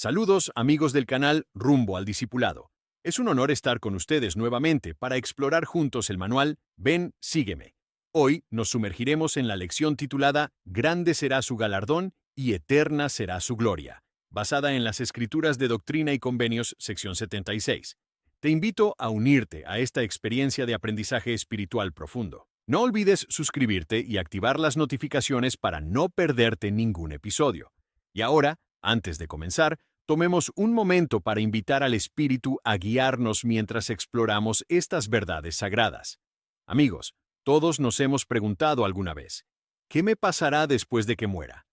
Saludos amigos del canal Rumbo al Discipulado. Es un honor estar con ustedes nuevamente para explorar juntos el manual Ven, sígueme. Hoy nos sumergiremos en la lección titulada Grande será su galardón y eterna será su gloria, basada en las Escrituras de Doctrina y Convenios, sección 76. Te invito a unirte a esta experiencia de aprendizaje espiritual profundo. No olvides suscribirte y activar las notificaciones para no perderte ningún episodio. Y ahora, antes de comenzar, tomemos un momento para invitar al Espíritu a guiarnos mientras exploramos estas verdades sagradas. Amigos, todos nos hemos preguntado alguna vez, ¿qué me pasará después de que muera?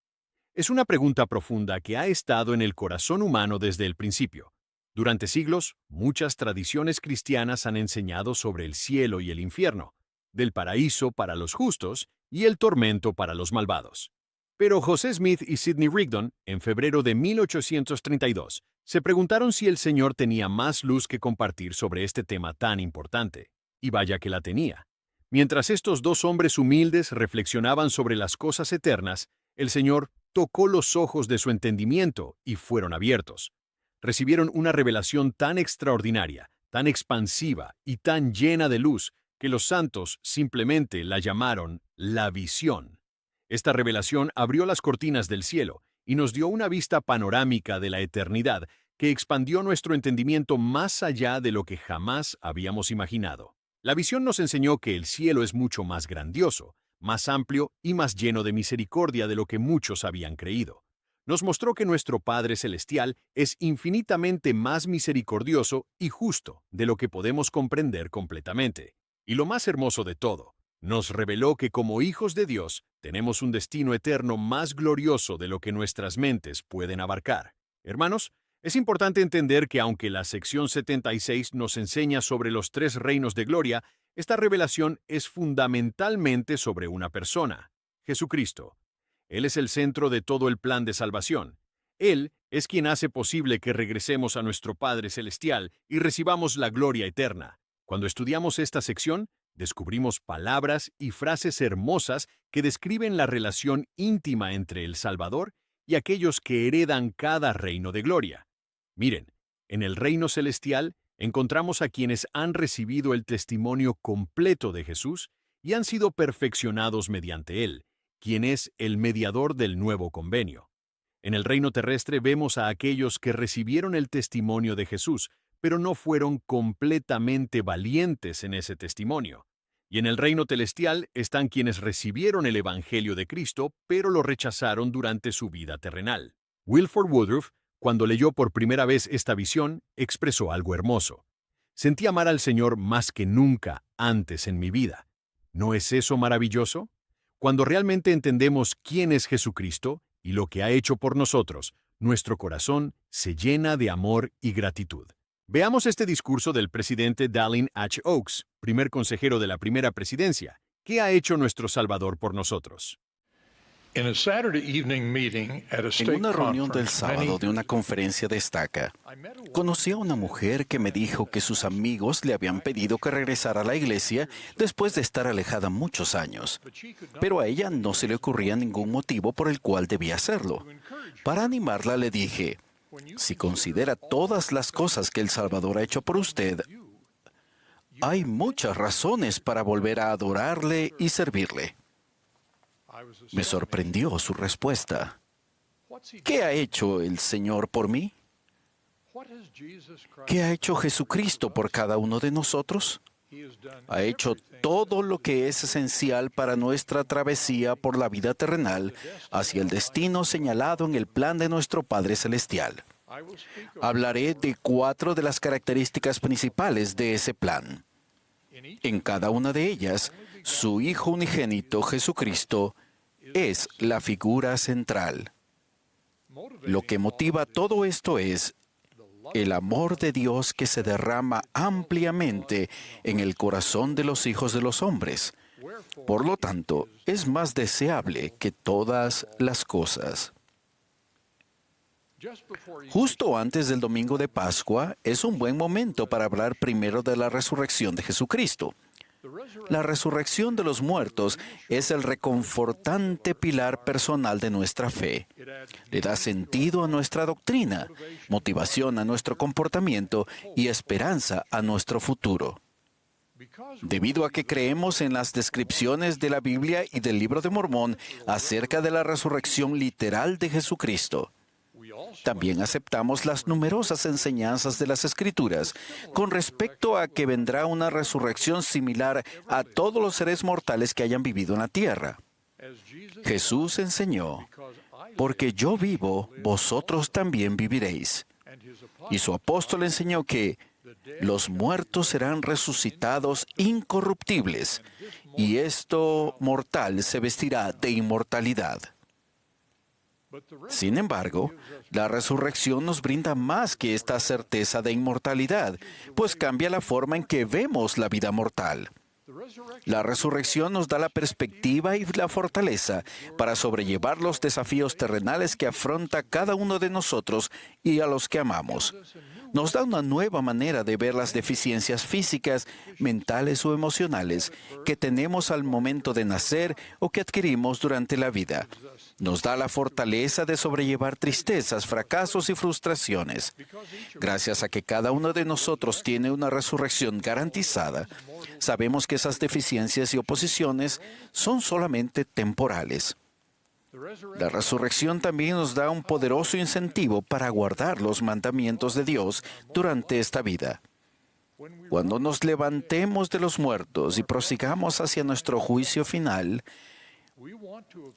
Es una pregunta profunda que ha estado en el corazón humano desde el principio. Durante siglos, muchas tradiciones cristianas han enseñado sobre el cielo y el infierno, del paraíso para los justos y el tormento para los malvados. Pero José Smith y Sidney Rigdon, en febrero de 1832, se preguntaron si el Señor tenía más luz que compartir sobre este tema tan importante. Y vaya que la tenía. Mientras estos dos hombres humildes reflexionaban sobre las cosas eternas, el Señor tocó los ojos de su entendimiento y fueron abiertos. Recibieron una revelación tan extraordinaria, tan expansiva y tan llena de luz que los santos simplemente la llamaron la visión. Esta revelación abrió las cortinas del cielo y nos dio una vista panorámica de la eternidad que expandió nuestro entendimiento más allá de lo que jamás habíamos imaginado. La visión nos enseñó que el cielo es mucho más grandioso, más amplio y más lleno de misericordia de lo que muchos habían creído. Nos mostró que nuestro Padre Celestial es infinitamente más misericordioso y justo de lo que podemos comprender completamente. Y lo más hermoso de todo, nos reveló que como hijos de Dios tenemos un destino eterno más glorioso de lo que nuestras mentes pueden abarcar. Hermanos, es importante entender que aunque la sección 76 nos enseña sobre los tres reinos de gloria, esta revelación es fundamentalmente sobre una persona, Jesucristo. Él es el centro de todo el plan de salvación. Él es quien hace posible que regresemos a nuestro Padre Celestial y recibamos la gloria eterna. Cuando estudiamos esta sección, descubrimos palabras y frases hermosas que describen la relación íntima entre el Salvador y aquellos que heredan cada reino de gloria. Miren, en el reino celestial encontramos a quienes han recibido el testimonio completo de Jesús y han sido perfeccionados mediante él, quien es el mediador del nuevo convenio. En el reino terrestre vemos a aquellos que recibieron el testimonio de Jesús, pero no fueron completamente valientes en ese testimonio. Y en el reino celestial están quienes recibieron el Evangelio de Cristo, pero lo rechazaron durante su vida terrenal. Wilford Woodruff, cuando leyó por primera vez esta visión, expresó algo hermoso. Sentí amar al Señor más que nunca antes en mi vida. ¿No es eso maravilloso? Cuando realmente entendemos quién es Jesucristo y lo que ha hecho por nosotros, nuestro corazón se llena de amor y gratitud. Veamos este discurso del presidente Dallin H. Oaks, primer consejero de la primera presidencia. ¿Qué ha hecho nuestro Salvador por nosotros? En una reunión del sábado de una conferencia de estaca, conocí a una mujer que me dijo que sus amigos le habían pedido que regresara a la iglesia después de estar alejada muchos años, pero a ella no se le ocurría ningún motivo por el cual debía hacerlo. Para animarla le dije, si considera todas las cosas que el Salvador ha hecho por usted, hay muchas razones para volver a adorarle y servirle. Me sorprendió su respuesta. ¿Qué ha hecho el Señor por mí? ¿Qué ha hecho Jesucristo por cada uno de nosotros? Ha hecho todo lo que es esencial para nuestra travesía por la vida terrenal hacia el destino señalado en el plan de nuestro Padre Celestial. Hablaré de 4 de las características principales de ese plan. En cada una de ellas, su Hijo unigénito Jesucristo es la figura central. Lo que motiva todo esto es el amor de Dios que se derrama ampliamente en el corazón de los hijos de los hombres. Por lo tanto, es más deseable que todas las cosas. Justo antes del domingo de Pascua es un buen momento para hablar primero de la resurrección de Jesucristo. La resurrección de los muertos es el reconfortante pilar personal de nuestra fe. Le da sentido a nuestra doctrina, motivación a nuestro comportamiento y esperanza a nuestro futuro. Debido a que creemos en las descripciones de la Biblia y del Libro de Mormón acerca de la resurrección literal de Jesucristo, también aceptamos las numerosas enseñanzas de las Escrituras con respecto a que vendrá una resurrección similar a todos los seres mortales que hayan vivido en la tierra. Jesús enseñó, porque yo vivo, vosotros también viviréis. Y su apóstol enseñó que los muertos serán resucitados incorruptibles, y esto mortal se vestirá de inmortalidad. Sin embargo, la resurrección nos brinda más que esta certeza de inmortalidad, pues cambia la forma en que vemos la vida mortal. La resurrección nos da la perspectiva y la fortaleza para sobrellevar los desafíos terrenales que afronta cada uno de nosotros y a los que amamos. Nos da una nueva manera de ver las deficiencias físicas, mentales o emocionales que tenemos al momento de nacer o que adquirimos durante la vida. Nos da la fortaleza de sobrellevar tristezas, fracasos y frustraciones. Gracias a que cada uno de nosotros tiene una resurrección garantizada, sabemos que esas deficiencias y oposiciones son solamente temporales. La resurrección también nos da un poderoso incentivo para guardar los mandamientos de Dios durante esta vida. Cuando nos levantemos de los muertos y prosigamos hacia nuestro juicio final,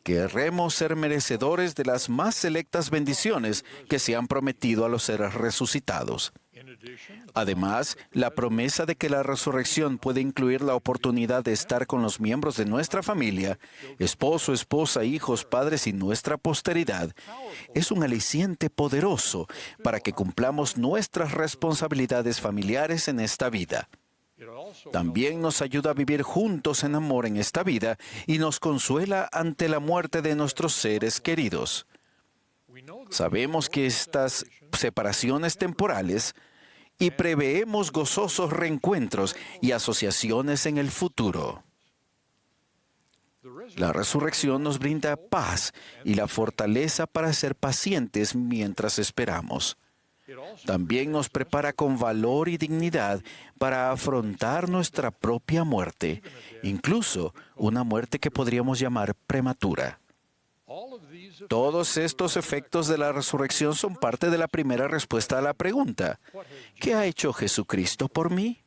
querremos ser merecedores de las más selectas bendiciones que se han prometido a los seres resucitados. Además, la promesa de que la resurrección puede incluir la oportunidad de estar con los miembros de nuestra familia, esposo, esposa, hijos, padres y nuestra posteridad, es un aliciente poderoso para que cumplamos nuestras responsabilidades familiares en esta vida. También nos ayuda a vivir juntos en amor en esta vida y nos consuela ante la muerte de nuestros seres queridos. Sabemos que estas separaciones temporales y preveemos gozosos reencuentros y asociaciones en el futuro. La resurrección nos brinda paz y la fortaleza para ser pacientes mientras esperamos. También nos prepara con valor y dignidad para afrontar nuestra propia muerte, incluso una muerte que podríamos llamar prematura. Todos estos efectos de la resurrección son parte de la primera respuesta a la pregunta: ¿qué ha hecho Jesucristo por mí?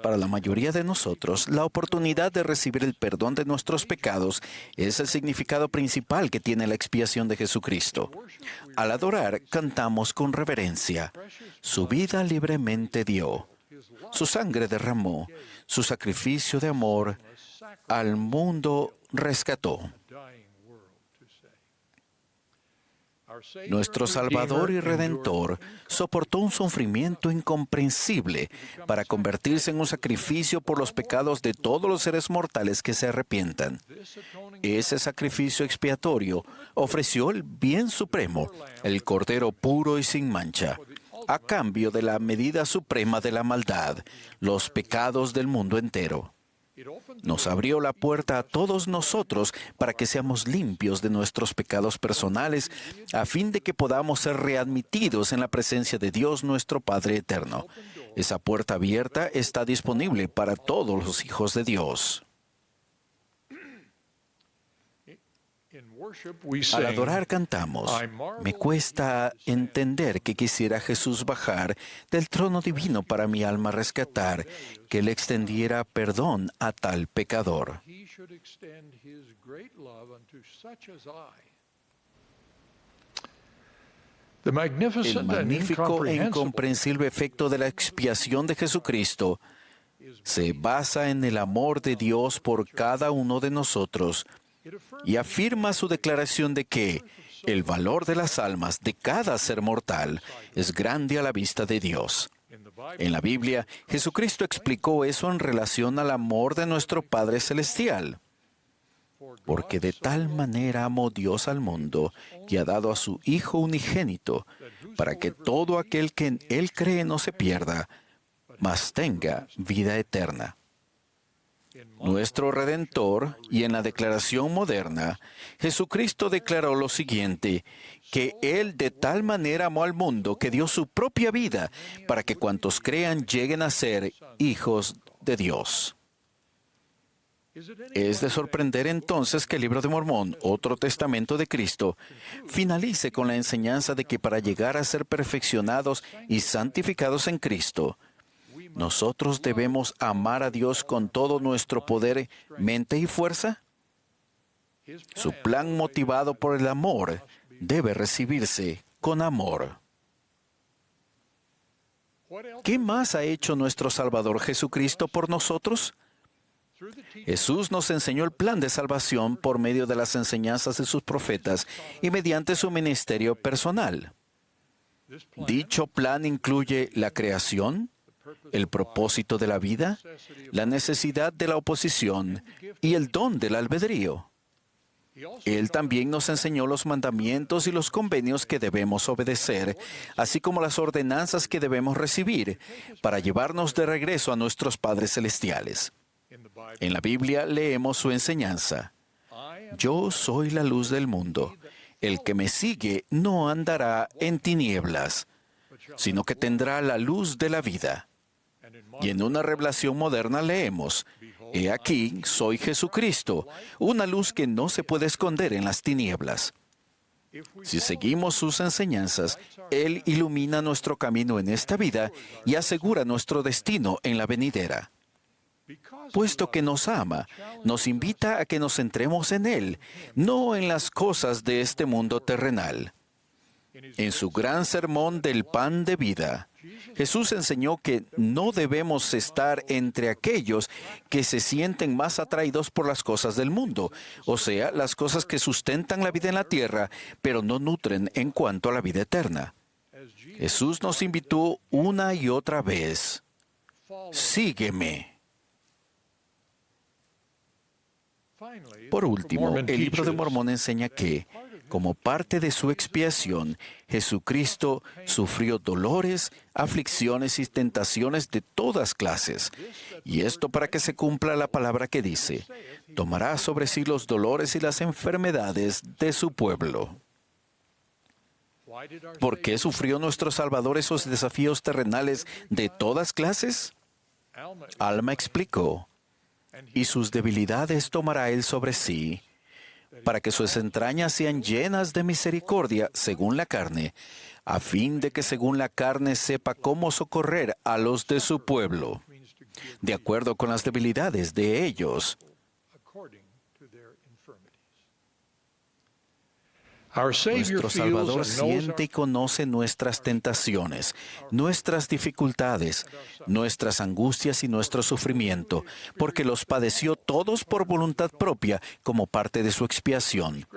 Para la mayoría de nosotros, la oportunidad de recibir el perdón de nuestros pecados es el significado principal que tiene la expiación de Jesucristo. Al adorar, cantamos con reverencia. Su vida libremente dio. Su sangre derramó. Su sacrificio de amor al mundo rescató. Nuestro Salvador y Redentor soportó un sufrimiento incomprensible para convertirse en un sacrificio por los pecados de todos los seres mortales que se arrepientan. Ese sacrificio expiatorio ofreció el bien supremo, el Cordero puro y sin mancha, a cambio de la medida suprema de la maldad, los pecados del mundo entero. Nos abrió la puerta a todos nosotros para que seamos limpios de nuestros pecados personales, a fin de que podamos ser readmitidos en la presencia de Dios nuestro Padre eterno. Esa puerta abierta está disponible para todos los hijos de Dios. Al adorar cantamos: me cuesta entender que quisiera Jesús bajar del trono divino para mi alma rescatar, que le extendiera perdón a tal pecador. El magnífico e incomprensible efecto de la expiación de Jesucristo se basa en el amor de Dios por cada uno de nosotros y afirma su declaración de que el valor de las almas de cada ser mortal es grande a la vista de Dios. En la Biblia, Jesucristo explicó eso en relación al amor de nuestro Padre Celestial. Porque de tal manera amó Dios al mundo, que ha dado a su Hijo unigénito, para que todo aquel que en Él cree no se pierda, mas tenga vida eterna. Nuestro Redentor, y en la declaración moderna, Jesucristo declaró lo siguiente, que Él de tal manera amó al mundo que dio su propia vida para que cuantos crean lleguen a ser hijos de Dios. Es de sorprender entonces que el Libro de Mormón, otro testamento de Cristo, finalice con la enseñanza de que para llegar a ser perfeccionados y santificados en Cristo, nosotros debemos amar a Dios con todo nuestro poder, mente y fuerza. Su plan motivado por el amor debe recibirse con amor. ¿Qué más ha hecho nuestro Salvador Jesucristo por nosotros? Jesús nos enseñó el plan de salvación por medio de las enseñanzas de sus profetas y mediante su ministerio personal. Dicho plan incluye la creación, el propósito de la vida, la necesidad de la oposición y el don del albedrío. Él también nos enseñó los mandamientos y los convenios que debemos obedecer, así como las ordenanzas que debemos recibir para llevarnos de regreso a nuestros padres celestiales. En la Biblia leemos su enseñanza. Yo soy la luz del mundo. El que me sigue no andará en tinieblas, sino que tendrá la luz de la vida. Y en una revelación moderna leemos, He aquí, soy Jesucristo, una luz que no se puede esconder en las tinieblas. Si seguimos sus enseñanzas, Él ilumina nuestro camino en esta vida y asegura nuestro destino en la venidera. Puesto que nos ama, nos invita a que nos centremos en Él, no en las cosas de este mundo terrenal. En su gran sermón del pan de vida, Jesús enseñó que no debemos estar entre aquellos que se sienten más atraídos por las cosas del mundo, o sea, las cosas que sustentan la vida en la tierra, pero no nutren en cuanto a la vida eterna. Jesús nos invitó una y otra vez, sígueme. Por último, el Libro de Mormón enseña que, como parte de su expiación, Jesucristo sufrió dolores, aflicciones y tentaciones de todas clases. Y esto para que se cumpla la palabra que dice, tomará sobre sí los dolores y las enfermedades de su pueblo. ¿Por qué sufrió nuestro Salvador esos desafíos terrenales de todas clases? Alma explicó, y sus debilidades tomará Él sobre sí, para que sus entrañas sean llenas de misericordia según la carne, a fin de que según la carne sepa cómo socorrer a los de su pueblo, de acuerdo con las debilidades de ellos. Nuestro Salvador siente y conoce nuestras tentaciones, nuestras dificultades, nuestras angustias y nuestro sufrimiento, porque los padeció todos por voluntad propia como parte de su expiación.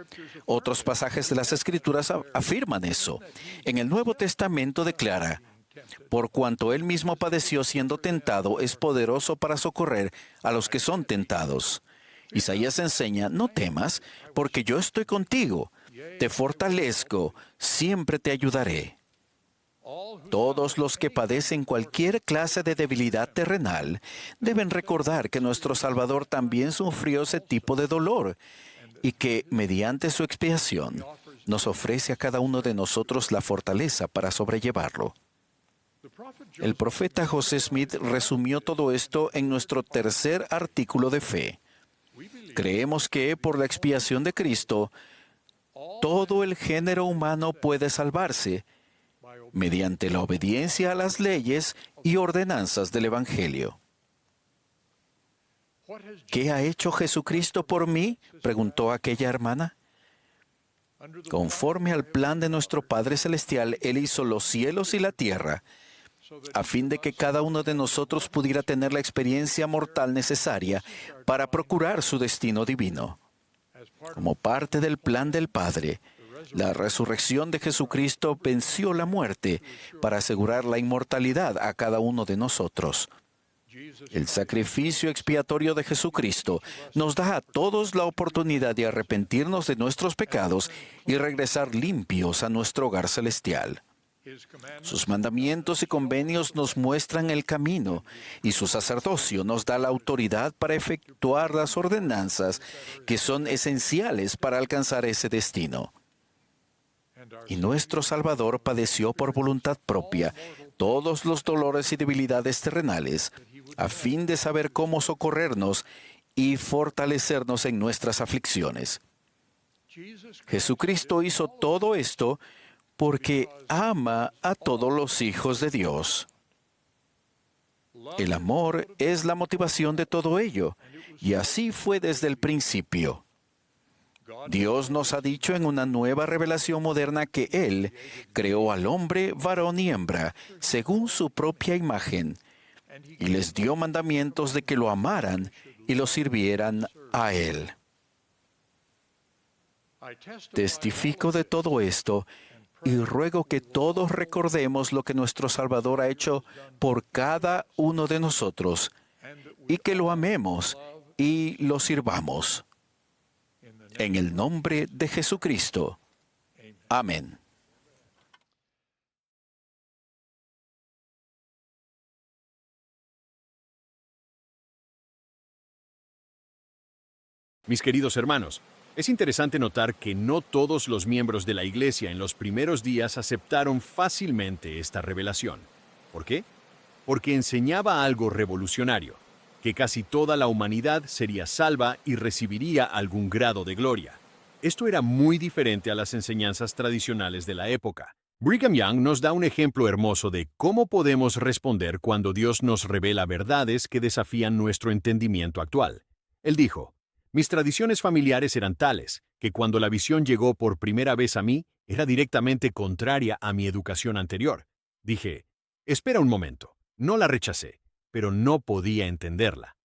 Otros pasajes de las Escrituras afirman eso. En el Nuevo Testamento declara, por cuanto Él mismo padeció siendo tentado, es poderoso para socorrer a los que son tentados. Isaías enseña, no temas, porque yo estoy contigo. Te fortalezco, siempre te ayudaré. Todos los que padecen cualquier clase de debilidad terrenal deben recordar que nuestro Salvador también sufrió ese tipo de dolor y que, mediante su expiación, nos ofrece a cada uno de nosotros la fortaleza para sobrellevarlo. El profeta José Smith resumió todo esto en nuestro tercer artículo de fe. Creemos que, por la expiación de Cristo, todo el género humano puede salvarse mediante la obediencia a las leyes y ordenanzas del Evangelio. ¿Qué ha hecho Jesucristo por mí?, preguntó aquella hermana. Conforme al plan de nuestro Padre Celestial, Él hizo los cielos y la tierra, a fin de que cada uno de nosotros pudiera tener la experiencia mortal necesaria para procurar su destino divino. Como parte del plan del Padre, la resurrección de Jesucristo venció la muerte para asegurar la inmortalidad a cada uno de nosotros. El sacrificio expiatorio de Jesucristo nos da a todos la oportunidad de arrepentirnos de nuestros pecados y regresar limpios a nuestro hogar celestial. Sus mandamientos y convenios nos muestran el camino, y su sacerdocio nos da la autoridad para efectuar las ordenanzas que son esenciales para alcanzar ese destino. Y nuestro Salvador padeció por voluntad propia todos los dolores y debilidades terrenales, a fin de saber cómo socorrernos y fortalecernos en nuestras aflicciones. Jesucristo hizo todo esto porque ama a todos los hijos de Dios. El amor es la motivación de todo ello, y así fue desde el principio. Dios nos ha dicho en una nueva revelación moderna que Él creó al hombre, varón y hembra, según su propia imagen, y les dio mandamientos de que lo amaran y lo sirvieran a Él. Testifico de todo esto y ruego que todos recordemos lo que nuestro Salvador ha hecho por cada uno de nosotros y que lo amemos y lo sirvamos. En el nombre de Jesucristo. Amén. Mis queridos hermanos, es interesante notar que no todos los miembros de la Iglesia en los primeros días aceptaron fácilmente esta revelación. ¿Por qué? Porque enseñaba algo revolucionario, que casi toda la humanidad sería salva y recibiría algún grado de gloria. Esto era muy diferente a las enseñanzas tradicionales de la época. Brigham Young nos da un ejemplo hermoso de cómo podemos responder cuando Dios nos revela verdades que desafían nuestro entendimiento actual. Él dijo: mis tradiciones familiares eran tales, que cuando la visión llegó por primera vez a mí, era directamente contraria a mi educación anterior. Dije, espera un momento, no la rechacé, pero no podía entenderla.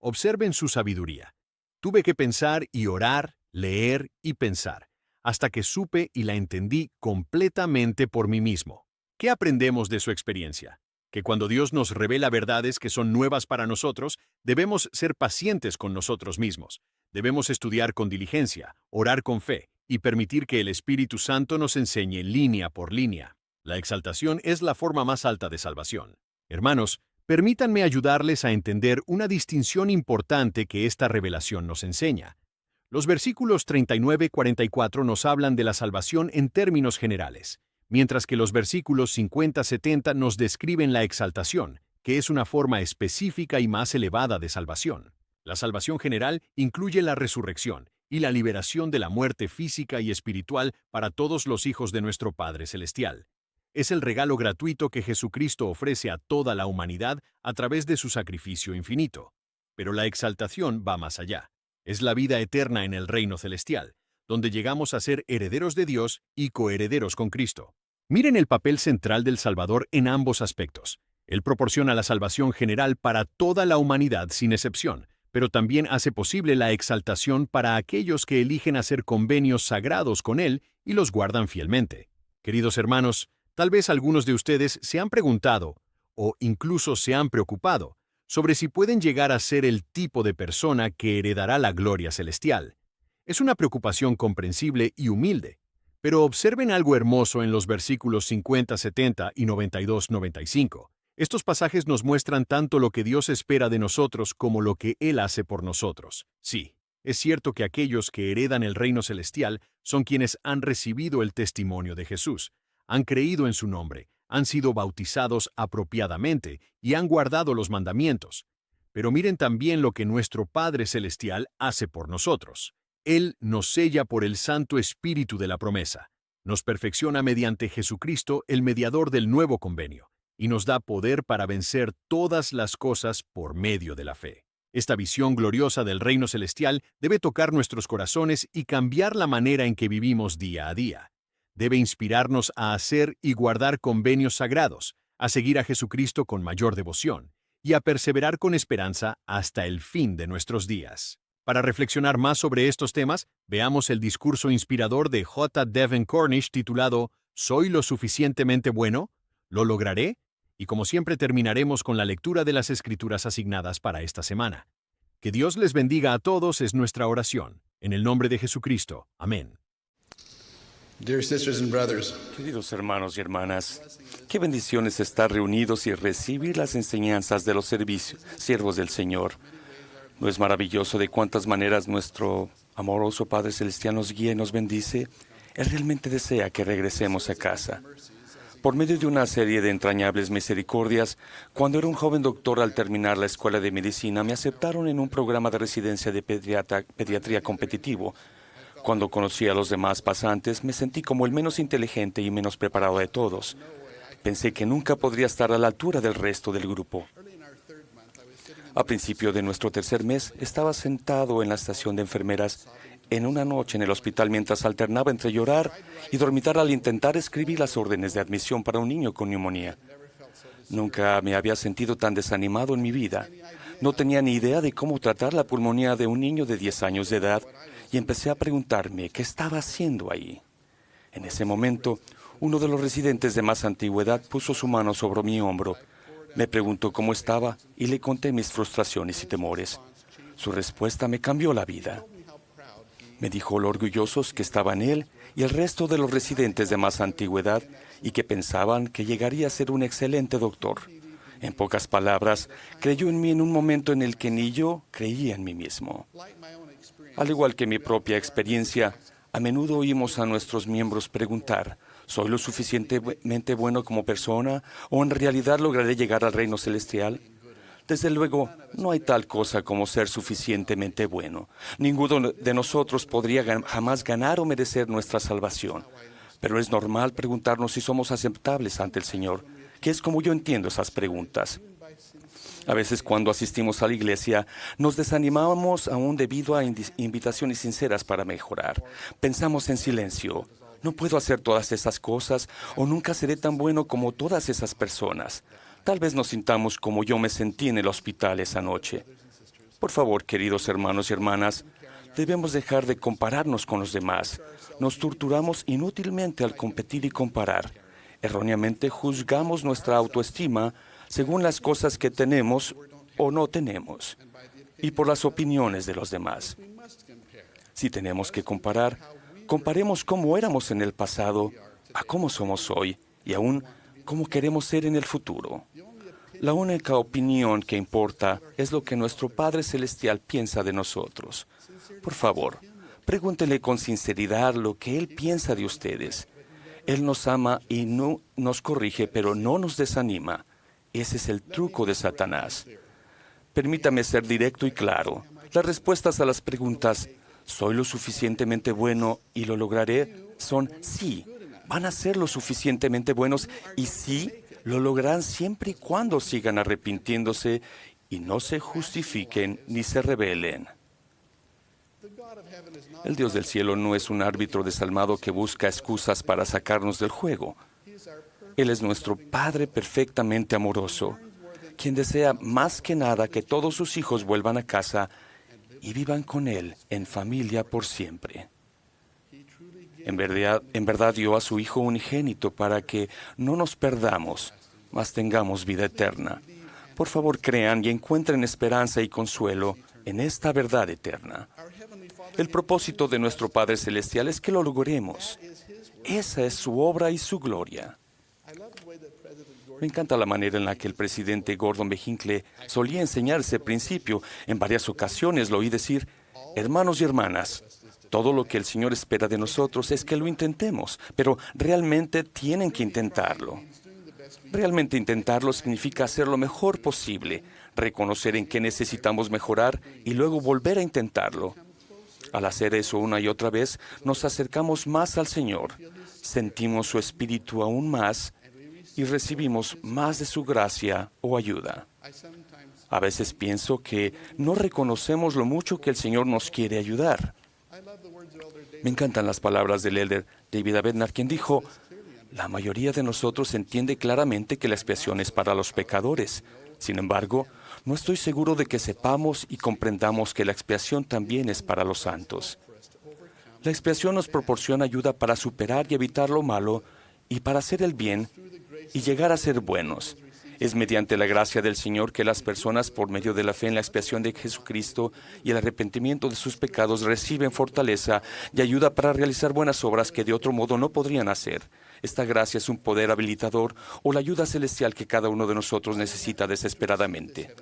Observen su sabiduría. Tuve que pensar y orar, leer y pensar, hasta que supe y la entendí completamente por mí mismo. ¿Qué aprendemos de su experiencia? Que cuando Dios nos revela verdades que son nuevas para nosotros, debemos ser pacientes con nosotros mismos. Debemos estudiar con diligencia, orar con fe y permitir que el Espíritu Santo nos enseñe línea por línea. La exaltación es la forma más alta de salvación. Hermanos, permítanme ayudarles a entender una distinción importante que esta revelación nos enseña. Los versículos 39 y 44 nos hablan de la salvación en términos generales, mientras que los versículos 50-70 nos describen la exaltación, que es una forma específica y más elevada de salvación. La salvación general incluye la resurrección y la liberación de la muerte física y espiritual para todos los hijos de nuestro Padre Celestial. Es el regalo gratuito que Jesucristo ofrece a toda la humanidad a través de su sacrificio infinito. Pero la exaltación va más allá. Es la vida eterna en el reino celestial, donde llegamos a ser herederos de Dios y coherederos con Cristo. Miren el papel central del Salvador en ambos aspectos. Él proporciona la salvación general para toda la humanidad sin excepción, pero también hace posible la exaltación para aquellos que eligen hacer convenios sagrados con Él y los guardan fielmente. Queridos hermanos, tal vez algunos de ustedes se han preguntado, o incluso se han preocupado, sobre si pueden llegar a ser el tipo de persona que heredará la gloria celestial. Es una preocupación comprensible y humilde, pero observen algo hermoso en los versículos 50-70 y 92-95. Estos pasajes nos muestran tanto lo que Dios espera de nosotros como lo que Él hace por nosotros. Sí, es cierto que aquellos que heredan el reino celestial son quienes han recibido el testimonio de Jesús, han creído en su nombre, han sido bautizados apropiadamente y han guardado los mandamientos. Pero miren también lo que nuestro Padre Celestial hace por nosotros. Él nos sella por el Santo Espíritu de la promesa, nos perfecciona mediante Jesucristo, el mediador del nuevo convenio, y nos da poder para vencer todas las cosas por medio de la fe. Esta visión gloriosa del reino celestial debe tocar nuestros corazones y cambiar la manera en que vivimos día a día. Debe inspirarnos a hacer y guardar convenios sagrados, a seguir a Jesucristo con mayor devoción y a perseverar con esperanza hasta el fin de nuestros días. Para reflexionar más sobre estos temas, veamos el discurso inspirador de J. Devin Cornish titulado ¿Soy lo suficientemente bueno? ¿Lo lograré? Y como siempre terminaremos con la lectura de las Escrituras asignadas para esta semana. Que Dios les bendiga a todos es nuestra oración. En el nombre de Jesucristo. Amén. Dear sisters and brothers, Queridos hermanos y hermanas, qué bendiciones estar reunidos y recibir las enseñanzas de los siervos del Señor. ¿No es maravilloso de cuántas maneras nuestro amoroso Padre Celestial nos guía y nos bendice? Él realmente desea que regresemos a casa. Por medio de una serie de entrañables misericordias, cuando era un joven doctor al terminar la escuela de medicina, me aceptaron en un programa de residencia de pediatría competitivo. Cuando conocí a los demás pasantes, me sentí como el menos inteligente y menos preparado de todos. Pensé que nunca podría estar a la altura del resto del grupo. A principio de nuestro tercer mes, estaba sentado en la estación de enfermeras en una noche en el hospital mientras alternaba entre llorar y dormitar al intentar escribir las órdenes de admisión para un niño con neumonía. Nunca me había sentido tan desanimado en mi vida. No tenía ni idea de cómo tratar la pulmonía de un niño de 10 años de edad y empecé a preguntarme qué estaba haciendo ahí. En ese momento, uno de los residentes de más antigüedad puso su mano sobre mi hombro. Me preguntó cómo estaba y le conté mis frustraciones y temores. Su respuesta me cambió la vida. Me dijo lo orgullosos que estaban él y el resto de los residentes de más antigüedad y que pensaban que llegaría a ser un excelente doctor. En pocas palabras, creyó en mí en un momento en el que ni yo creía en mí mismo. Al igual que mi propia experiencia, a menudo oímos a nuestros miembros preguntar: ¿soy lo suficientemente bueno como persona o en realidad lograré llegar al reino celestial? Desde luego, no hay tal cosa como ser suficientemente bueno. Ninguno de nosotros podría jamás ganar o merecer nuestra salvación. Pero es normal preguntarnos si somos aceptables ante el Señor, que es como yo entiendo esas preguntas. A veces cuando asistimos a la iglesia, nos desanimamos aún debido a invitaciones sinceras para mejorar. Pensamos en silencio: no puedo hacer todas esas cosas o nunca seré tan bueno como todas esas personas. Tal vez nos sintamos como yo me sentí en el hospital esa noche. Por favor, queridos hermanos y hermanas, debemos dejar de compararnos con los demás. Nos torturamos inútilmente al competir y comparar. Erróneamente juzgamos nuestra autoestima según las cosas que tenemos o no tenemos, y por las opiniones de los demás. Si tenemos que comparar, comparemos cómo éramos en el pasado a cómo somos hoy y aún cómo queremos ser en el futuro. La única opinión que importa es lo que nuestro Padre Celestial piensa de nosotros. Por favor, pregúntele con sinceridad lo que Él piensa de ustedes. Él nos ama y no nos corrige, pero no nos desanima. Ese es el truco de Satanás. Permítame ser directo y claro. Las respuestas a las preguntas ¿soy lo suficientemente bueno y lo lograré? Son sí. Van a ser lo suficientemente buenos y sí, lo lograrán siempre y cuando sigan arrepintiéndose y no se justifiquen ni se rebelen. El Dios del cielo no es un árbitro desalmado que busca excusas para sacarnos del juego. Él es nuestro Padre perfectamente amoroso, quien desea más que nada que todos sus hijos vuelvan a casa y vivan con Él en familia por siempre. En verdad dio a su Hijo unigénito para que no nos perdamos, mas tengamos vida eterna. Por favor, crean y encuentren esperanza y consuelo en esta verdad eterna. El propósito de nuestro Padre Celestial es que lo logremos. Esa es su obra y su gloria. Me encanta la manera en la que el presidente Gordon B. Hinckley solía enseñar ese principio. En varias ocasiones lo oí decir: hermanos y hermanas, todo lo que el Señor espera de nosotros es que lo intentemos, pero realmente tienen que intentarlo. Realmente intentarlo significa hacer lo mejor posible, reconocer en qué necesitamos mejorar y luego volver a intentarlo. Al hacer eso una y otra vez, nos acercamos más al Señor, sentimos su Espíritu aún más y recibimos más de su gracia o ayuda. A veces pienso que no reconocemos lo mucho que el Señor nos quiere ayudar. Me encantan las palabras del elder David Abednar, quien dijo: la mayoría de nosotros entiende claramente que la expiación es para los pecadores. Sin embargo, no estoy seguro de que sepamos y comprendamos que la expiación también es para los santos. La expiación nos proporciona ayuda para superar y evitar lo malo y para hacer el bien y llegar a ser buenos. Es mediante la gracia del Señor que las personas, por medio de la fe en la expiación de Jesucristo y el arrepentimiento de sus pecados, reciben fortaleza y ayuda para realizar buenas obras que de otro modo no podrían hacer. Esta gracia es un poder habilitador o la ayuda celestial que cada uno de nosotros necesita desesperadamente.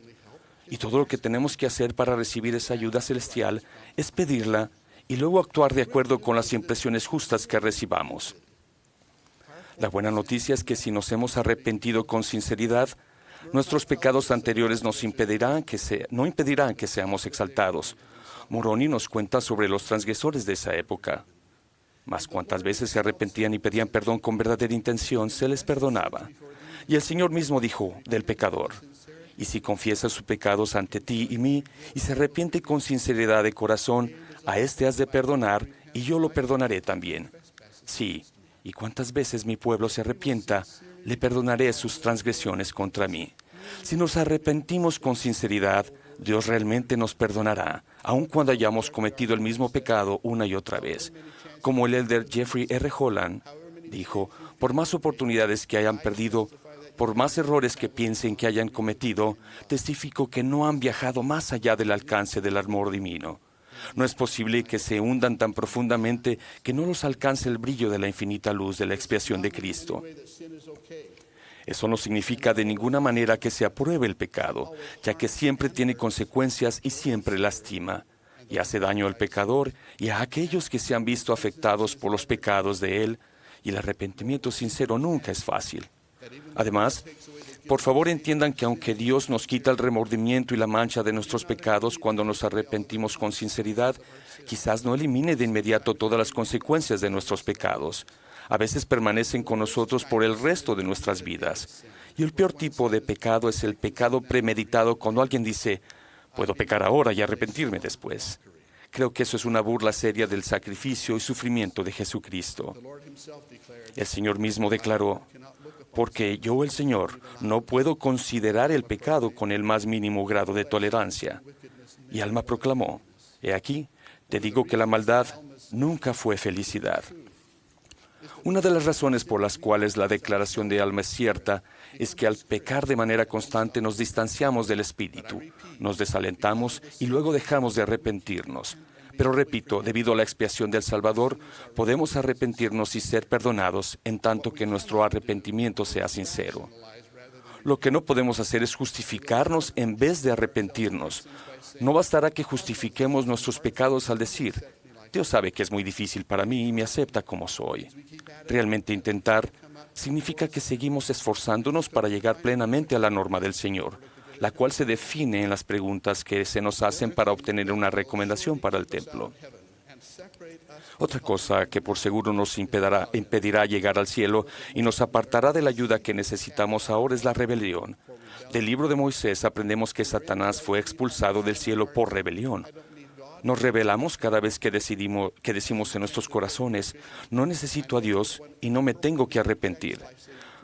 Y todo lo que tenemos que hacer para recibir esa ayuda celestial es pedirla y luego actuar de acuerdo con las impresiones justas que recibamos. La buena noticia es que si nos hemos arrepentido con sinceridad, nuestros pecados anteriores no impedirán que seamos exaltados. Moroni nos cuenta sobre los transgresores de esa época. Mas cuantas veces se arrepentían y pedían perdón con verdadera intención, se les perdonaba. Y el Señor mismo dijo del pecador: y si confiesa sus pecados ante ti y mí, y se arrepiente con sinceridad de corazón, a éste has de perdonar, y yo lo perdonaré también. Sí, y cuantas veces mi pueblo se arrepienta, le perdonaré sus transgresiones contra mí. Si nos arrepentimos con sinceridad, Dios realmente nos perdonará, aun cuando hayamos cometido el mismo pecado una y otra vez. Como el elder Jeffrey R. Holland dijo, por más oportunidades que hayan perdido, por más errores que piensen que hayan cometido, testifico que no han viajado más allá del alcance del amor divino. No es posible que se hundan tan profundamente que no los alcance el brillo de la infinita luz de la expiación de Cristo. Eso no significa de ninguna manera que se apruebe el pecado, ya que siempre tiene consecuencias y siempre lastima, y hace daño al pecador y a aquellos que se han visto afectados por los pecados de él, y el arrepentimiento sincero nunca es fácil. Además, por favor entiendan que aunque Dios nos quita el remordimiento y la mancha de nuestros pecados cuando nos arrepentimos con sinceridad, quizás no elimine de inmediato todas las consecuencias de nuestros pecados. A veces permanecen con nosotros por el resto de nuestras vidas. Y el peor tipo de pecado es el pecado premeditado, cuando alguien dice: puedo pecar ahora y arrepentirme después. Creo que eso es una burla seria del sacrificio y sufrimiento de Jesucristo. El Señor mismo declaró: porque yo, el Señor, no puedo considerar el pecado con el más mínimo grado de tolerancia. Y Alma proclamó: he aquí, te digo que la maldad nunca fue felicidad. Una de las razones por las cuales la declaración de Alma es cierta es que al pecar de manera constante nos distanciamos del Espíritu, nos desalentamos y luego dejamos de arrepentirnos. Pero repito, debido a la expiación del Salvador, podemos arrepentirnos y ser perdonados en tanto que nuestro arrepentimiento sea sincero. Lo que no podemos hacer es justificarnos en vez de arrepentirnos. No bastará que justifiquemos nuestros pecados al decir: Dios sabe que es muy difícil para mí y me acepta como soy. Realmente intentar significa que seguimos esforzándonos para llegar plenamente a la norma del Señor, la cual se define en las preguntas que se nos hacen para obtener una recomendación para el templo. Otra cosa que por seguro nos impedirá llegar al cielo y nos apartará de la ayuda que necesitamos ahora es la rebelión. Del libro de Moisés aprendemos que Satanás fue expulsado del cielo por rebelión. Nos rebelamos cada vez que decimos en nuestros corazones: no necesito a Dios y no me tengo que arrepentir.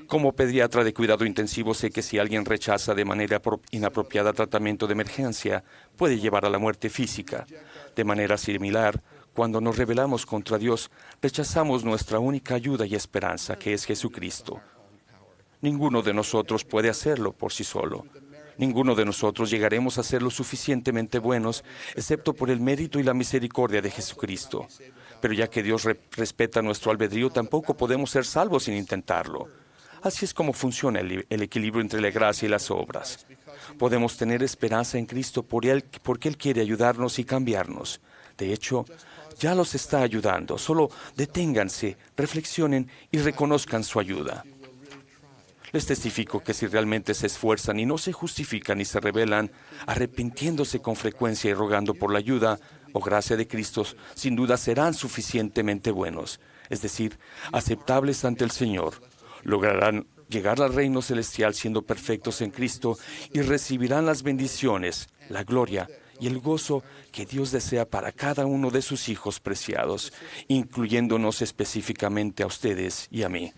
Como pediatra de cuidado intensivo, sé que si alguien rechaza de manera inapropiada tratamiento de emergencia, puede llevar a la muerte física. De manera similar, cuando nos rebelamos contra Dios, rechazamos nuestra única ayuda y esperanza, que es Jesucristo. Ninguno de nosotros puede hacerlo por sí solo. Ninguno de nosotros llegaremos a ser lo suficientemente buenos, excepto por el mérito y la misericordia de Jesucristo. Pero ya que Dios respeta nuestro albedrío, tampoco podemos ser salvos sin intentarlo. Así es como funciona el equilibrio entre la gracia y las obras. Podemos tener esperanza en Cristo porque Él quiere ayudarnos y cambiarnos. De hecho, ya los está ayudando. Solo deténganse, reflexionen y reconozcan su ayuda. Les testifico que si realmente se esfuerzan y no se justifican y se rebelan, arrepintiéndose con frecuencia y rogando por la ayuda o gracia de Cristo, sin duda serán suficientemente buenos, es decir, aceptables ante el Señor. Lograrán llegar al reino celestial siendo perfectos en Cristo y recibirán las bendiciones, la gloria y el gozo que Dios desea para cada uno de sus hijos preciados, incluyéndonos específicamente a ustedes y a mí.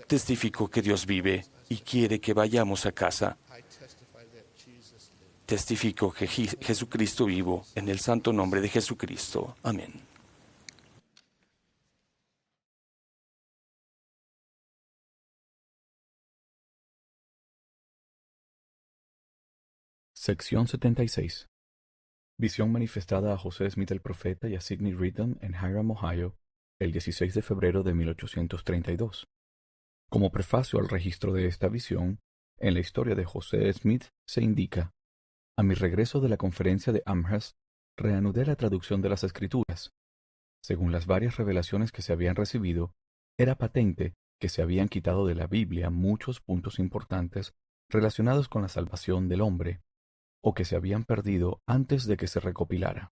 Testifico que Dios vive y quiere que vayamos a casa. Testifico que Jesucristo vivo, en el santo nombre de Jesucristo. Amén. Sección 76. Visión manifestada a José Smith el profeta y a Sidney Rigdon en Hiram, Ohio, el 16 de febrero de 1832. Como prefacio al registro de esta visión, en la historia de José Smith se indica: a mi regreso de la conferencia de Amherst, reanudé la traducción de las Escrituras. Según las varias revelaciones que se habían recibido, era patente que se habían quitado de la Biblia muchos puntos importantes relacionados con la salvación del hombre, o que se habían perdido antes de que se recopilara.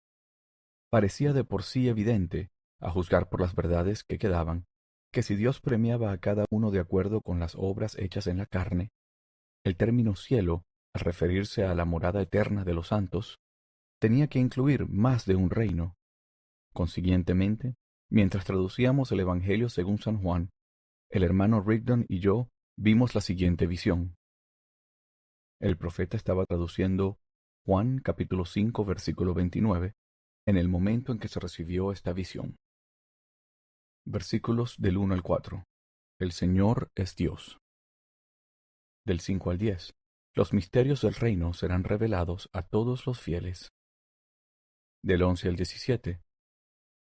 Parecía de por sí evidente, a juzgar por las verdades que quedaban, que si Dios premiaba a cada uno de acuerdo con las obras hechas en la carne, el término cielo, al referirse a la morada eterna de los santos, tenía que incluir más de un reino. Consiguientemente, mientras traducíamos el Evangelio según San Juan, el hermano Rigdon y yo vimos la siguiente visión. El profeta estaba traduciendo Juan capítulo 5 versículo 29 en el momento en que se recibió esta visión. Versículos del 1 al 4. El Señor es Dios. Del 5 al 10. Los misterios del reino serán revelados a todos los fieles. Del 11 al 17.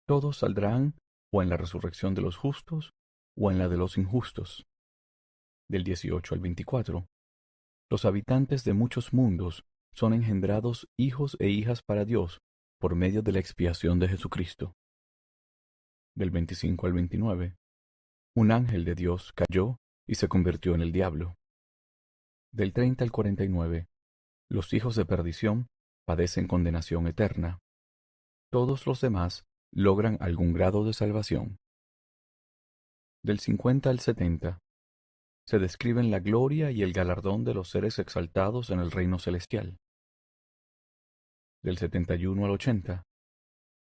Todos saldrán o en la resurrección de los justos o en la de los injustos. Del 18 al 24. Los habitantes de muchos mundos son engendrados hijos e hijas para Dios por medio de la expiación de Jesucristo. Del 25 al 29. Un ángel de Dios cayó y se convirtió en el diablo. Del 30 al 49. Los hijos de perdición padecen condenación eterna. Todos los demás logran algún grado de salvación. Del 50 al 70. Se describen la gloria y el galardón de los seres exaltados en el reino celestial. Del 71 al 80.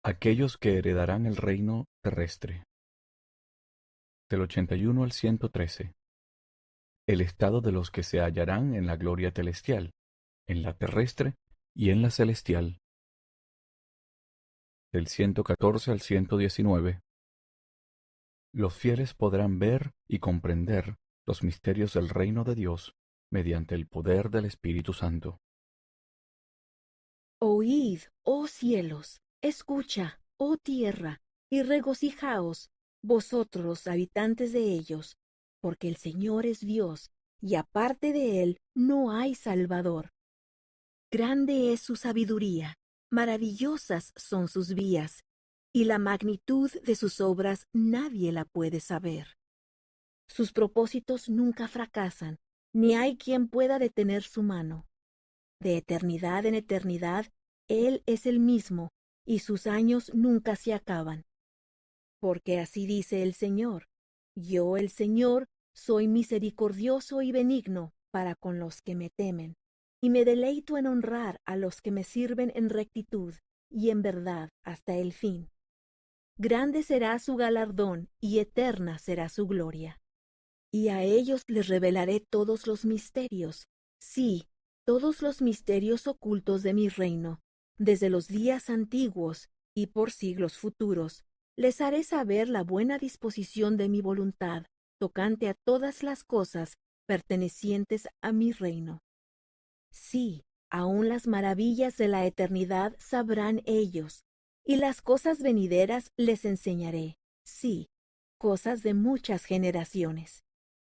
Aquellos que heredarán el reino terrestre. Del 81 al 113. El estado de los que se hallarán en la gloria celestial, en la terrestre y en la celestial. Del 114 al 119. Los fieles podrán ver y comprender los misterios del reino de Dios mediante el poder del Espíritu Santo. Oíd, oh cielos, escucha, oh tierra, y regocijaos, vosotros los habitantes de ellos, porque el Señor es Dios, y aparte de él no hay Salvador. Grande es su sabiduría, maravillosas son sus vías, y la magnitud de sus obras nadie la puede saber. Sus propósitos nunca fracasan, ni hay quien pueda detener su mano. De eternidad en eternidad, Él es el mismo, y sus años nunca se acaban. Porque así dice el Señor: yo, el Señor, soy misericordioso y benigno para con los que me temen, y me deleito en honrar a los que me sirven en rectitud y en verdad hasta el fin. Grande será su galardón y eterna será su gloria. Y a ellos les revelaré todos los misterios, sí, todos los misterios ocultos de mi reino, desde los días antiguos y por siglos futuros. Les haré saber la buena disposición de mi voluntad, tocante a todas las cosas pertenecientes a mi reino. Sí, aun las maravillas de la eternidad sabrán ellos, y las cosas venideras les enseñaré, sí, cosas de muchas generaciones.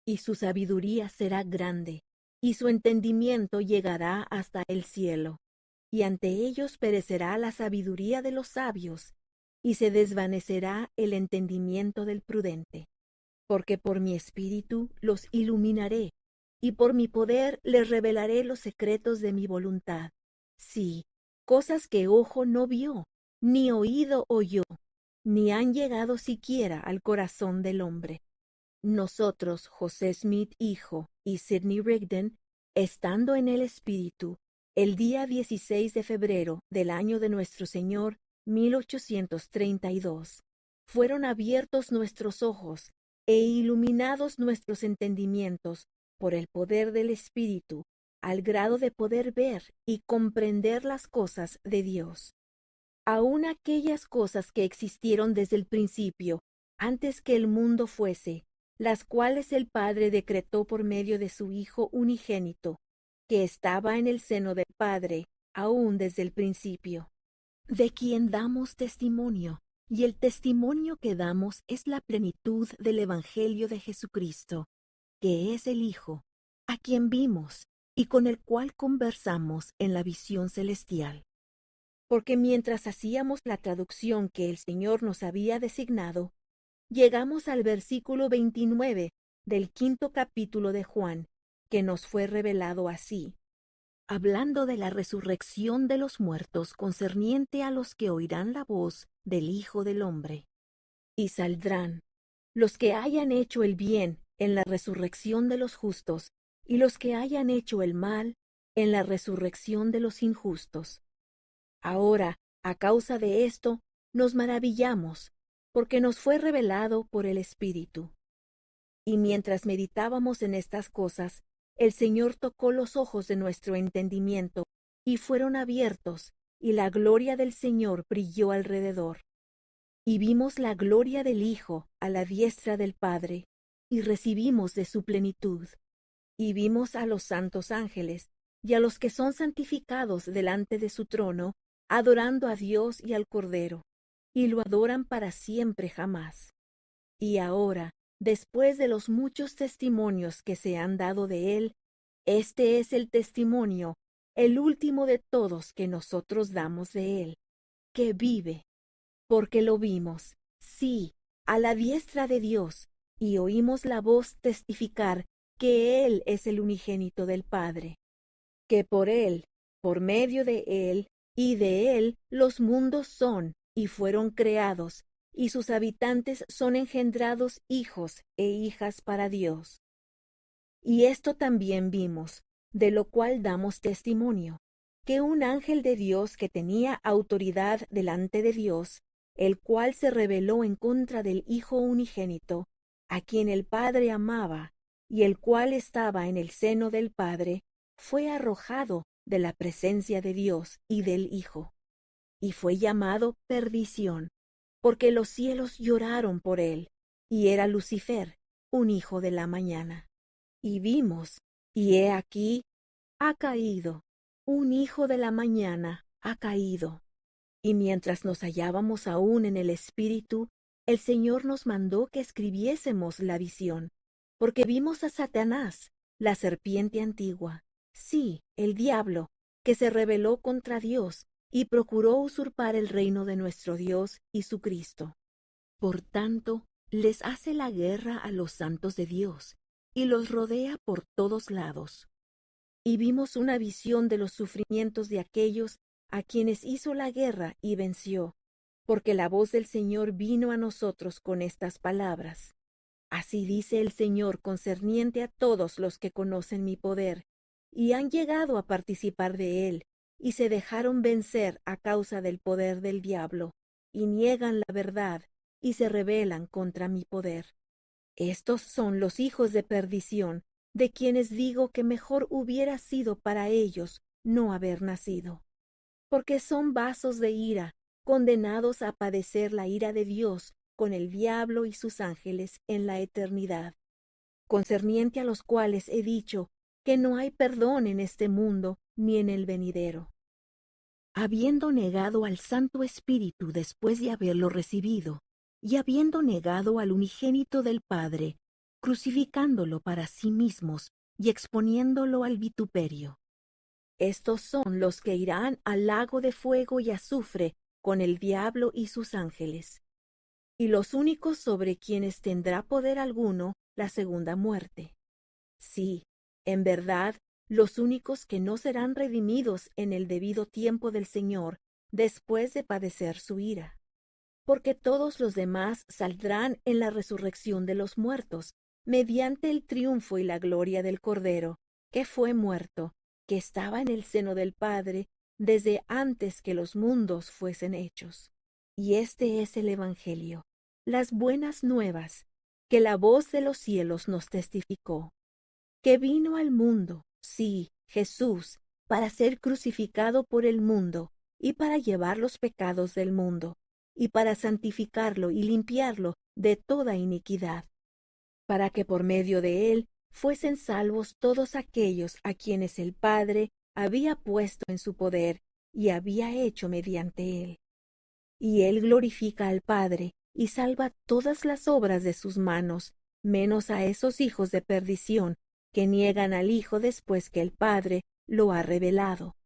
Y su sabiduría será grande, y su entendimiento llegará hasta el cielo. Y ante ellos perecerá la sabiduría de los sabios, y se desvanecerá el entendimiento del prudente. Porque por mi espíritu los iluminaré, y por mi poder les revelaré los secretos de mi voluntad. Sí, cosas que ojo no vio, ni oído oyó, ni han llegado siquiera al corazón del hombre. Nosotros, José Smith hijo y Sidney Rigdon, estando en el Espíritu, el día 16 de febrero del año de nuestro Señor 1832, fueron abiertos nuestros ojos e iluminados nuestros entendimientos por el poder del Espíritu, al grado de poder ver y comprender las cosas de Dios. Aun aquellas cosas que existieron desde el principio, antes que el mundo fuese, las cuales el Padre decretó por medio de su Hijo unigénito, que estaba en el seno del Padre, aún desde el principio, de quien damos testimonio, y el testimonio que damos es la plenitud del Evangelio de Jesucristo, que es el Hijo, a quien vimos y con el cual conversamos en la visión celestial. Porque mientras hacíamos la traducción que el Señor nos había designado, llegamos al versículo 29 del 5º capítulo de Juan, que nos fue revelado así, hablando de la resurrección de los muertos concerniente a los que oirán la voz del Hijo del Hombre. Y saldrán los que hayan hecho el bien en la resurrección de los justos, y los que hayan hecho el mal en la resurrección de los injustos. Ahora, a causa de esto, nos maravillamos, porque nos fue revelado por el Espíritu. Y mientras meditábamos en estas cosas, el Señor tocó los ojos de nuestro entendimiento, y fueron abiertos, y la gloria del Señor brilló alrededor. Y vimos la gloria del Hijo a la diestra del Padre, y recibimos de su plenitud. Y vimos a los santos ángeles, y a los que son santificados delante de su trono, adorando a Dios y al Cordero, y lo adoran para siempre jamás. Y ahora, después de los muchos testimonios que se han dado de él, este es el testimonio, el último de todos que nosotros damos de él, que vive, porque lo vimos, sí, a la diestra de Dios, y oímos la voz testificar que él es el unigénito del Padre, que por él, por medio de él, y de él los mundos son y fueron creados, y sus habitantes son engendrados hijos e hijas para Dios. Y esto también vimos, de lo cual damos testimonio, que un ángel de Dios que tenía autoridad delante de Dios, el cual se rebeló en contra del Hijo unigénito, a quien el Padre amaba, y el cual estaba en el seno del Padre, fue arrojado de la presencia de Dios y del Hijo, y fue llamado Perdición, porque los cielos lloraron por él, y era Lucifer, un hijo de la mañana. Y vimos, y he aquí, ha caído, un hijo de la mañana ha caído. Y mientras nos hallábamos aún en el Espíritu, el Señor nos mandó que escribiésemos la visión, porque vimos a Satanás, la serpiente antigua, sí, el diablo, que se rebeló contra Dios y procuró usurpar el reino de nuestro Dios y su Cristo. Por tanto, les hace la guerra a los santos de Dios, y los rodea por todos lados. Y vimos una visión de los sufrimientos de aquellos a quienes hizo la guerra y venció, porque la voz del Señor vino a nosotros con estas palabras. Así dice el Señor concerniente a todos los que conocen mi poder, y han llegado a participar de él, y se dejaron vencer a causa del poder del diablo, y niegan la verdad, y se rebelan contra mi poder. Estos son los hijos de perdición, de quienes digo que mejor hubiera sido para ellos no haber nacido. Porque son vasos de ira, condenados a padecer la ira de Dios con el diablo y sus ángeles en la eternidad, concerniente a los cuales he dicho que no hay perdón en este mundo ni en el venidero. Habiendo negado al Santo Espíritu después de haberlo recibido, y habiendo negado al unigénito del Padre, crucificándolo para sí mismos y exponiéndolo al vituperio. Estos son los que irán al lago de fuego y azufre con el diablo y sus ángeles, y los únicos sobre quienes tendrá poder alguno la segunda muerte. Sí, en verdad, los únicos que no serán redimidos en el debido tiempo del Señor después de padecer su ira. Porque todos los demás saldrán en la resurrección de los muertos, mediante el triunfo y la gloria del Cordero, que fue muerto, que estaba en el seno del Padre desde antes que los mundos fuesen hechos. Y este es el Evangelio, las buenas nuevas, que la voz de los cielos nos testificó, que vino al mundo, sí, Jesús, para ser crucificado por el mundo y para llevar los pecados del mundo, y para santificarlo y limpiarlo de toda iniquidad, para que por medio de él fuesen salvos todos aquellos a quienes el Padre había puesto en su poder y había hecho mediante él. Y él glorifica al Padre y salva todas las obras de sus manos, menos a esos hijos de perdición que niegan al Hijo después que el Padre lo ha revelado.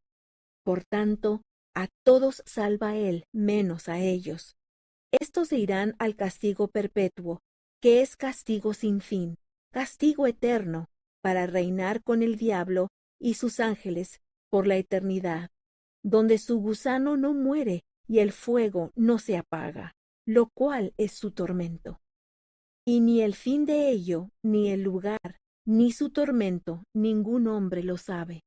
Por tanto, a todos salva él, menos a ellos. Estos irán al castigo perpetuo, que es castigo sin fin, castigo eterno, para reinar con el diablo y sus ángeles por la eternidad, donde su gusano no muere y el fuego no se apaga, lo cual es su tormento. Y ni el fin de ello, ni el lugar, ni su tormento, ningún hombre lo sabe.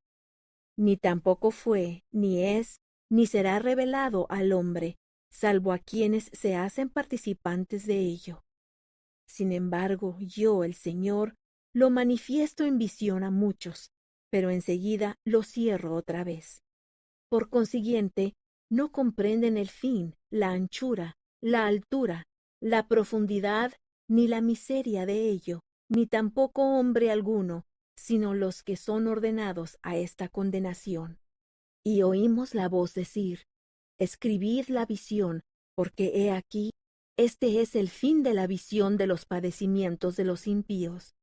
Ni tampoco fue, ni es, ni será revelado al hombre, salvo a quienes se hacen participantes de ello. Sin embargo, yo, el Señor, lo manifiesto en visión a muchos, pero enseguida lo cierro otra vez. Por consiguiente, no comprenden el fin, la anchura, la altura, la profundidad, ni la miseria de ello, ni tampoco hombre alguno, sino los que son ordenados a esta condenación. Y oímos la voz decir: escribid la visión, porque he aquí, este es el fin de la visión de los padecimientos de los impíos.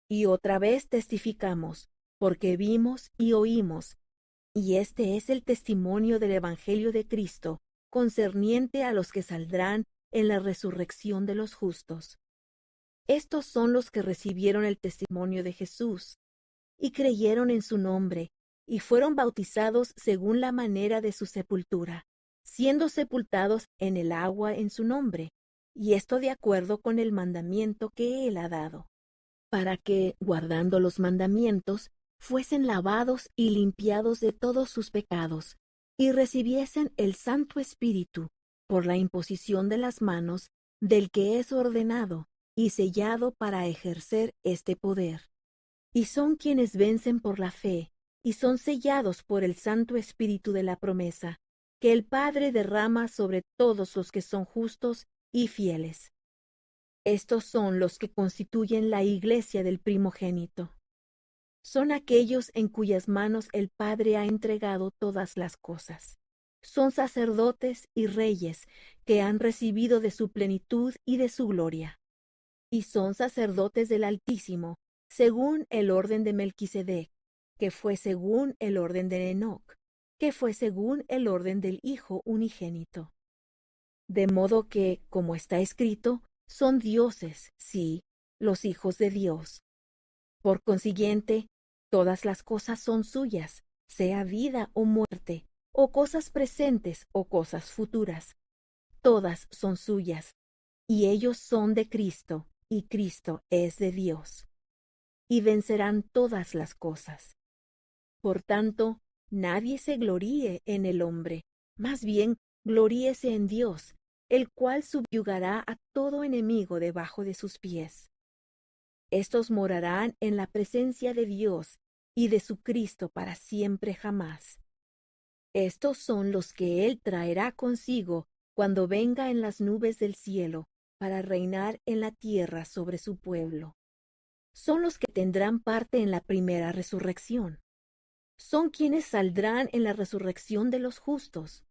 Y otra vez testificamos, porque vimos y oímos, y este es el testimonio del Evangelio de Cristo, concerniente a los que saldrán en la resurrección de los justos. Estos son los que recibieron el testimonio de Jesús, y creyeron en su nombre, y fueron bautizados según la manera de su sepultura, siendo sepultados en el agua en su nombre, y esto de acuerdo con el mandamiento que él ha dado, para que, guardando los mandamientos, fuesen lavados y limpiados de todos sus pecados, y recibiesen el Santo Espíritu por la imposición de las manos del que es ordenado y sellado para ejercer este poder. Y son quienes vencen por la fe, y son sellados por el Santo Espíritu de la promesa, que el Padre derrama sobre todos los que son justos y fieles. Estos son los que constituyen la iglesia del primogénito. Son aquellos en cuyas manos el Padre ha entregado todas las cosas. Son sacerdotes y reyes que han recibido de su plenitud y de su gloria. Y son sacerdotes del Altísimo, según el orden de Melquisedec, que fue según el orden de Enoc, que fue según el orden del Hijo unigénito. De modo que, como está escrito, son dioses, sí, los hijos de Dios. Por consiguiente, todas las cosas son suyas, sea vida o muerte, o cosas presentes o cosas futuras. Todas son suyas, y ellos son de Cristo, y Cristo es de Dios. Y vencerán todas las cosas. Por tanto, nadie se gloríe en el hombre, más bien gloríese en Dios, el cual subyugará a todo enemigo debajo de sus pies. Estos morarán en la presencia de Dios y de su Cristo para siempre jamás. Estos son los que Él traerá consigo cuando venga en las nubes del cielo para reinar en la tierra sobre su pueblo. Son los que tendrán parte en la primera resurrección. Son quienes saldrán en la resurrección de los justos.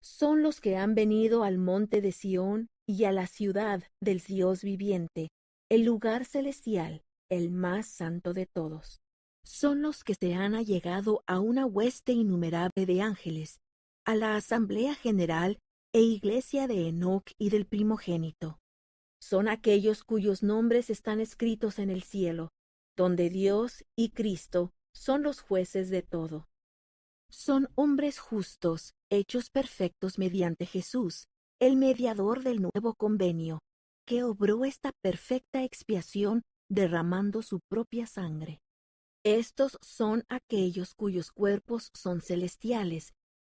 Son los que han venido al monte de Sión y a la ciudad del Dios viviente, el lugar celestial, el más santo de todos. Son los que se han allegado a una hueste innumerable de ángeles, a la asamblea general e iglesia de Enoc y del primogénito. Son aquellos cuyos nombres están escritos en el cielo, donde Dios y Cristo son los jueces de todo. Son hombres justos, hechos perfectos mediante Jesús, el mediador del nuevo convenio, que obró esta perfecta expiación derramando su propia sangre. Estos son aquellos cuyos cuerpos son celestiales,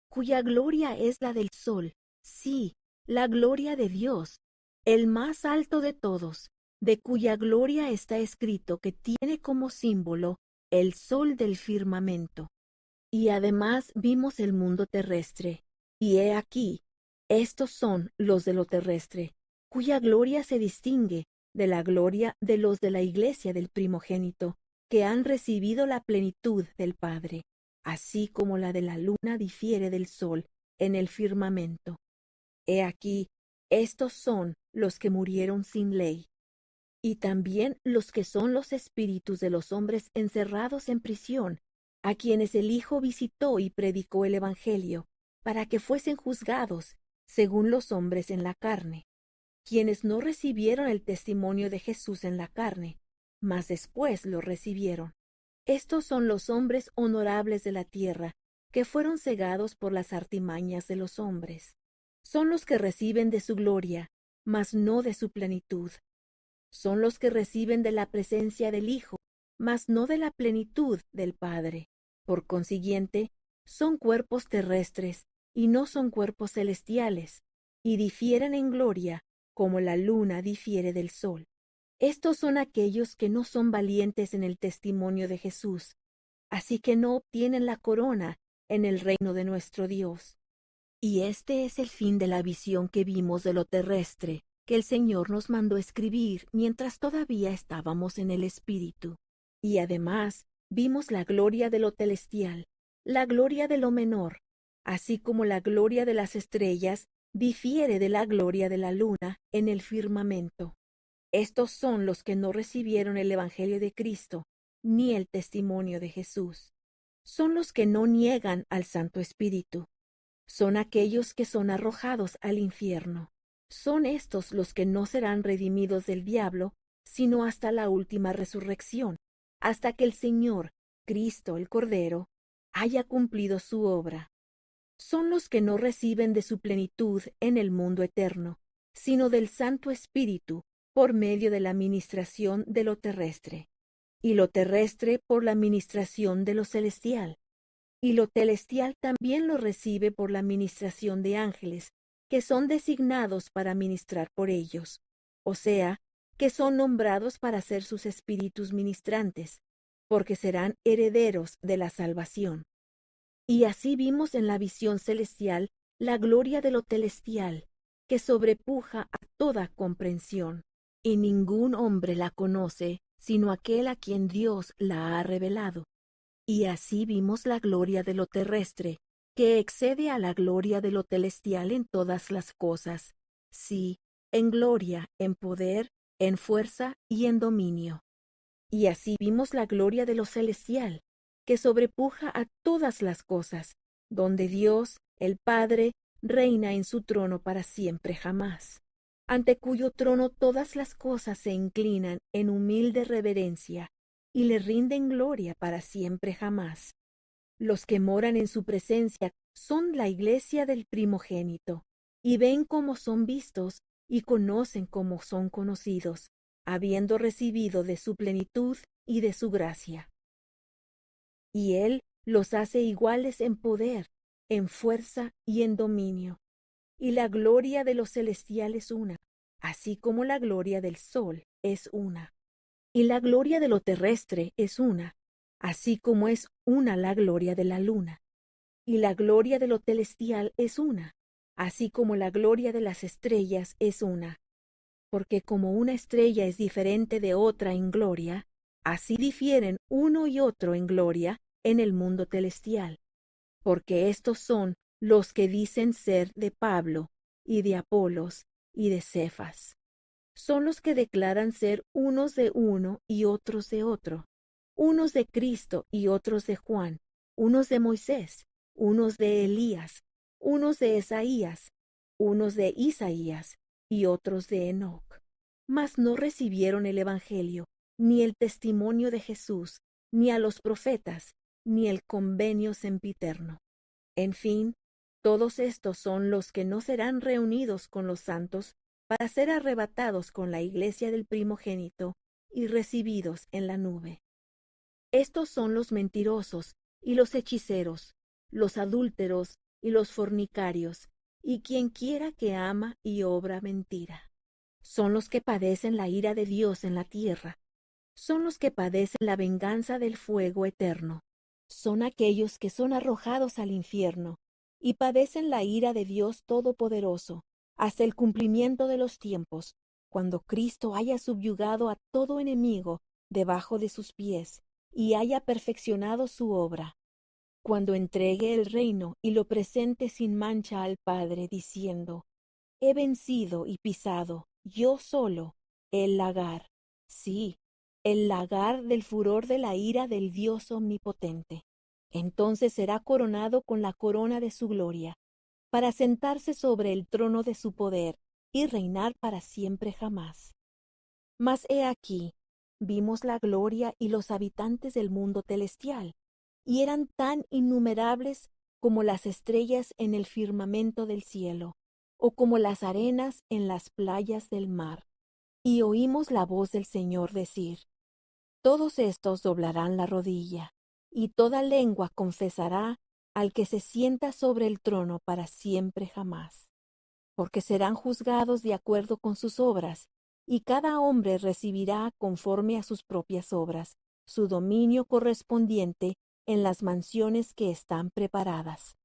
cuya gloria es la del sol, sí, la gloria de Dios, el más alto de todos, de cuya gloria está escrito que tiene como símbolo el sol del firmamento. Y además vimos el mundo terrestre, y he aquí, estos son los de lo terrestre, cuya gloria se distingue de la gloria de los de la iglesia del primogénito, que han recibido la plenitud del Padre, así como la de la luna difiere del sol en el firmamento. He aquí, estos son los que murieron sin ley, y también los que son los espíritus de los hombres encerrados en prisión, a quienes el Hijo visitó y predicó el Evangelio, para que fuesen juzgados según los hombres en la carne, quienes no recibieron el testimonio de Jesús en la carne, mas después lo recibieron. Estos son los hombres honorables de la tierra, que fueron cegados por las artimañas de los hombres. Son los que reciben de su gloria, mas no de su plenitud. Son los que reciben de la presencia del Hijo, mas no de la plenitud del Padre. Por consiguiente, son cuerpos terrestres y no son cuerpos celestiales, y difieren en gloria como la luna difiere del sol. Estos son aquellos que no son valientes en el testimonio de Jesús, así que no obtienen la corona en el reino de nuestro Dios. Y este es el fin de la visión que vimos de lo terrestre, que el Señor nos mandó escribir mientras todavía estábamos en el Espíritu. Y además vimos la gloria de lo celestial, la gloria de lo menor, así como la gloria de las estrellas difiere de la gloria de la luna en el firmamento. Estos son los que no recibieron el Evangelio de Cristo, ni el testimonio de Jesús. Son los que no niegan al Santo Espíritu. Son aquellos que son arrojados al infierno. Son estos los que no serán redimidos del diablo, sino hasta la última resurrección, hasta que el Señor, Cristo el Cordero, haya cumplido su obra. Son los que no reciben de su plenitud en el mundo eterno, sino del Santo Espíritu por medio de la ministración de lo terrestre, y lo terrestre por la ministración de lo celestial, y lo celestial también lo recibe por la ministración de ángeles, que son designados para ministrar por ellos, o sea, que son nombrados para ser sus espíritus ministrantes, porque serán herederos de la salvación. Y así vimos en la visión celestial la gloria de lo celestial, que sobrepuja a toda comprensión, y ningún hombre la conoce, sino aquel a quien Dios la ha revelado. Y así vimos la gloria de lo terrestre, que excede a la gloria de lo celestial en todas las cosas, sí, en gloria, en poder, en fuerza y en dominio. Y así vimos la gloria de lo celestial, que sobrepuja a todas las cosas, donde Dios, el Padre, reina en su trono para siempre jamás, ante cuyo trono todas las cosas se inclinan en humilde reverencia y le rinden gloria para siempre jamás. Los que moran en su presencia son la iglesia del primogénito, y ven cómo son vistos y conocen cómo son conocidos, habiendo recibido de su plenitud y de su gracia. Y Él los hace iguales en poder, en fuerza y en dominio. Y la gloria de los celestiales es una, así como la gloria del sol es una. Y la gloria de lo terrestre es una, así como es una la gloria de la luna. Y la gloria de lo celestial es una, así como la gloria de las estrellas es una. Porque como una estrella es diferente de otra en gloria, así difieren uno y otro en gloria en el mundo celestial. Porque estos son los que dicen ser de Pablo, y de Apolos, y de Cefas. Son los que declaran ser unos de uno y otros de otro, unos de Cristo y otros de Juan, unos de Moisés, unos de Elías, unos de Esaías, unos de Isaías y otros de Enoc. Mas no recibieron el Evangelio, ni el testimonio de Jesús, ni a los profetas, ni el convenio sempiterno. En fin, todos estos son los que no serán reunidos con los santos para ser arrebatados con la iglesia del primogénito y recibidos en la nube. Estos son los mentirosos y los hechiceros, los adúlteros y los fornicarios, y quien quiera que ama y obra mentira. Son los que padecen la ira de Dios en la tierra. Son los que padecen la venganza del fuego eterno. Son aquellos que son arrojados al infierno y padecen la ira de Dios Todopoderoso hasta el cumplimiento de los tiempos, cuando Cristo haya subyugado a todo enemigo debajo de sus pies y haya perfeccionado su obra, cuando entregue el reino y lo presente sin mancha al Padre, diciendo: He vencido y pisado, yo solo, el lagar, sí, el lagar del furor de la ira del Dios omnipotente. Entonces será coronado con la corona de su gloria, para sentarse sobre el trono de su poder y reinar para siempre jamás. Mas he aquí, vimos la gloria y los habitantes del mundo celestial, y eran tan innumerables como las estrellas en el firmamento del cielo, o como las arenas en las playas del mar. Y oímos la voz del Señor decir: Todos estos doblarán la rodilla, y toda lengua confesará al que se sienta sobre el trono para siempre jamás. Porque serán juzgados de acuerdo con sus obras, y cada hombre recibirá conforme a sus propias obras su dominio correspondiente en las mansiones que están preparadas.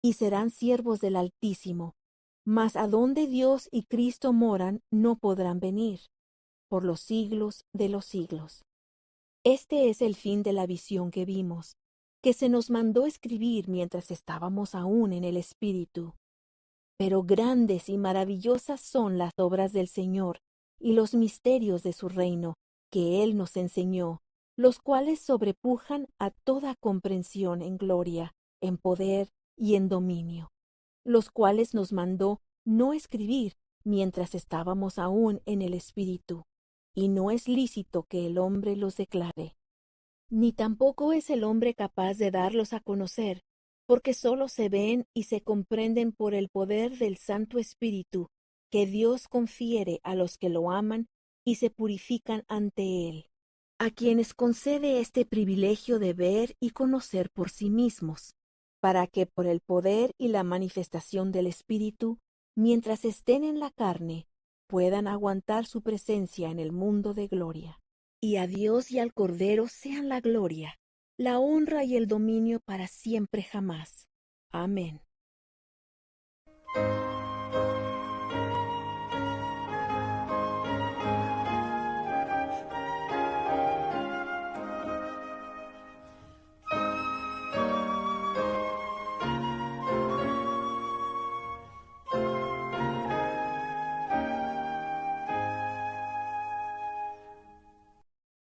Y serán siervos del Altísimo, mas a donde Dios y Cristo moran no podrán venir, por los siglos de los siglos. Este es el fin de la visión que vimos, que se nos mandó escribir mientras estábamos aún en el Espíritu. Pero grandes y maravillosas son las obras del Señor y los misterios de su reino, que Él nos enseñó, los cuales sobrepujan a toda comprensión en gloria, en poder y en dominio, los cuales nos mandó no escribir mientras estábamos aún en el Espíritu, y no es lícito que el hombre los declare. Ni tampoco es el hombre capaz de darlos a conocer, porque sólo se ven y se comprenden por el poder del Santo Espíritu que Dios confiere a los que lo aman y se purifican ante Él, a quienes concede este privilegio de ver y conocer por sí mismos, para que por el poder y la manifestación del Espíritu, mientras estén en la carne, puedan aguantar su presencia en el mundo de gloria. Y a Dios y al Cordero sean la gloria, la honra y el dominio para siempre jamás. Amén.